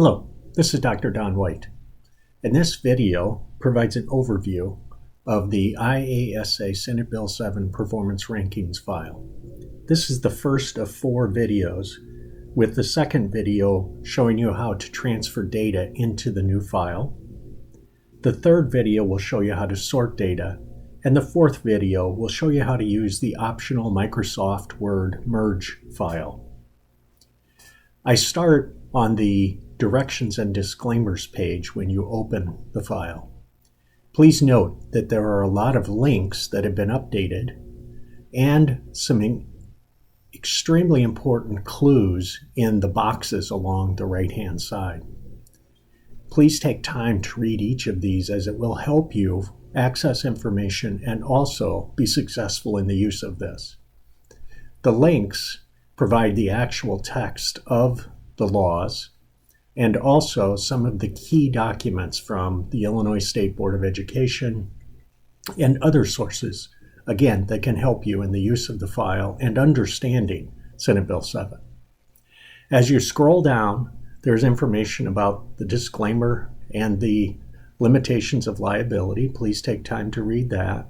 Hello, this is Dr. Don White, and this video provides an overview of the IASA Senate Bill 7 Performance Rankings file. This is the first of 4 videos, with the second video showing you how to transfer data into the new file. The third video will show you how to sort data, and the fourth video will show you how to use the optional Microsoft Word merge file. I start on the Directions and Disclaimers page when you open the file. Please note that there are a lot of links that have been updated and some extremely important clues in the boxes along the right-hand side. Please take time to read each of these, as it will help you access information and also be successful in the use of this. The links provide the actual text of the laws and also some of the key documents from the Illinois State Board of Education and other sources, again, that can help you in the use of the file and understanding Senate Bill 7. As you scroll down, there's information about the disclaimer and the limitations of liability. Please take time to read that.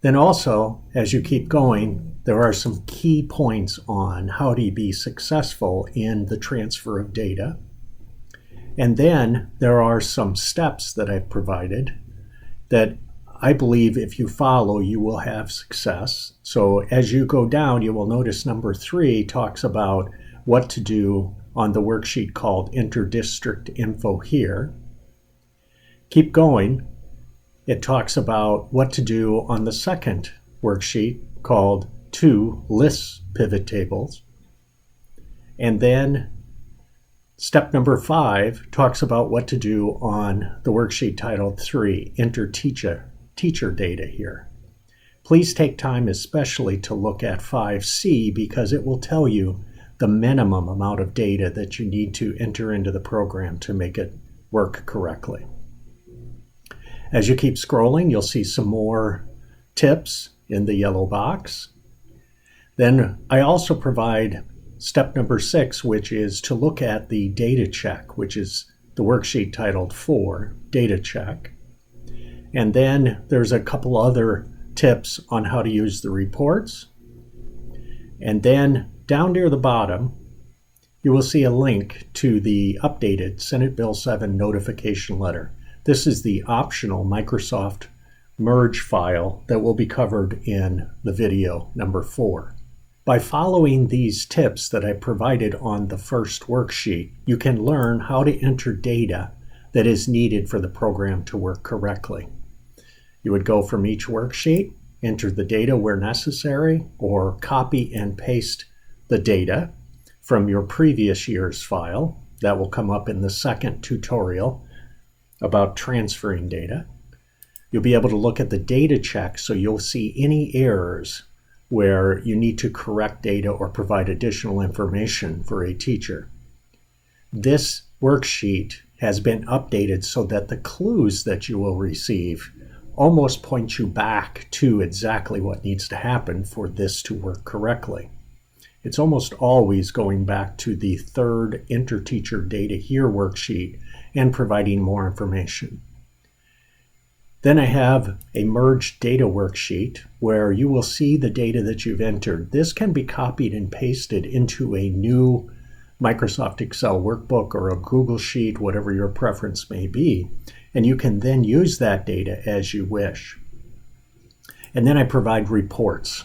Then also, as you keep going, there are some key points on how to be successful in the transfer of data. And then there are some steps that I've provided that I believe if you follow, you will have success. So as you go down, you will notice number 3 talks about what to do on the worksheet called Inter-District Info Here. Keep going. It talks about what to do on the second worksheet called 2 Lists Pivot Tables. And then step number 5 talks about what to do on the worksheet titled 3 Teacher Data Here. Please take time especially to look at 5C, because it will tell you the minimum amount of data that you need to enter into the program to make it work correctly. As you keep scrolling, you'll see some more tips in the yellow box. Then I also provide step number 6, which is to look at the data check, which is the worksheet titled 4, Data Check. And then there's a couple other tips on how to use the reports. And then down near the bottom, you will see a link to the updated Senate Bill 7 notification letter. This is the optional Microsoft merge file that will be covered in the video number 4. By following these tips that I provided on the first worksheet, you can learn how to enter data that is needed for the program to work correctly. You would go from each worksheet, enter the data where necessary, or copy and paste the data from your previous year's file. That will come up in the second tutorial about transferring data. You'll be able to look at the data check, so you'll see any errors where you need to correct data or provide additional information for a teacher. This worksheet has been updated so that the clues that you will receive almost point you back to exactly what needs to happen for this to work correctly. It's almost always going back to the third Inter-Teacher Data Here worksheet and providing more information. Then I have a merged data worksheet where you will see the data that you've entered. This can be copied and pasted into a new Microsoft Excel workbook or a Google Sheet, whatever your preference may be, and you can then use that data as you wish. And then I provide reports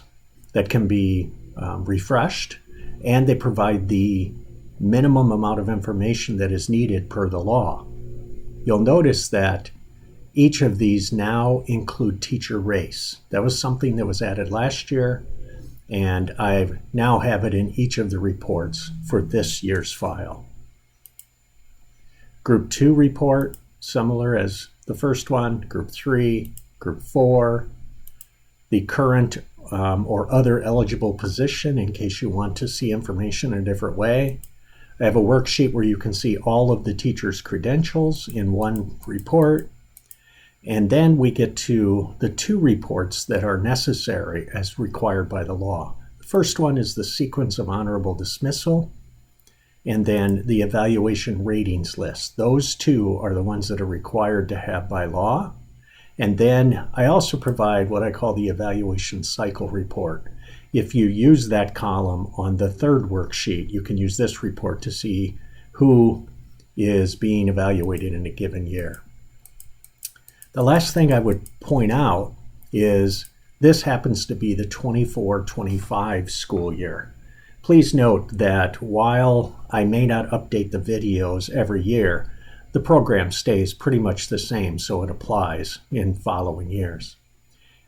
that can be refreshed, and they provide the minimum amount of information that is needed per the law. You'll notice that each of these now include teacher race. That was something that was added last year, and I now have it in each of the reports for this year's file. Group 2 report, similar as the first one. Group 3, Group 4, the current or other eligible position in case you want to see information in a different way. I have a worksheet where you can see all of the teacher's credentials in one report. And then we get to the 2 reports that are necessary as required by the law. The first one is the sequence of honorable dismissal, and then the evaluation ratings list. Those two are the ones that are required to have by law. And then I also provide what I call the evaluation cycle report. If you use that column on the third worksheet, you can use this report to see who is being evaluated in a given year. The last thing I would point out is this happens to be the 24-25 school year. Please note that while I may not update the videos every year, the program stays pretty much the same, so it applies in following years.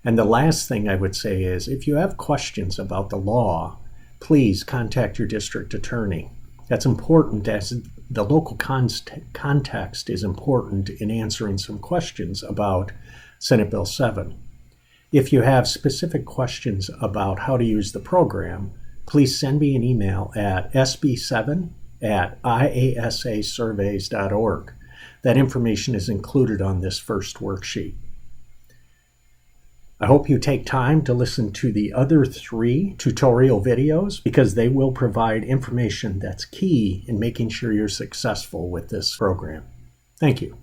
And the last thing I would say is if you have questions about the law, please contact your district attorney. That's important as the local context is important in answering some questions about Senate Bill 7. If you have specific questions about how to use the program, please send me an email at sb7@iasasurveys.org. That information is included on this first worksheet. I hope you take time to listen to the other 3 tutorial videos because they will provide information that's key in making sure you're successful with this program. Thank you.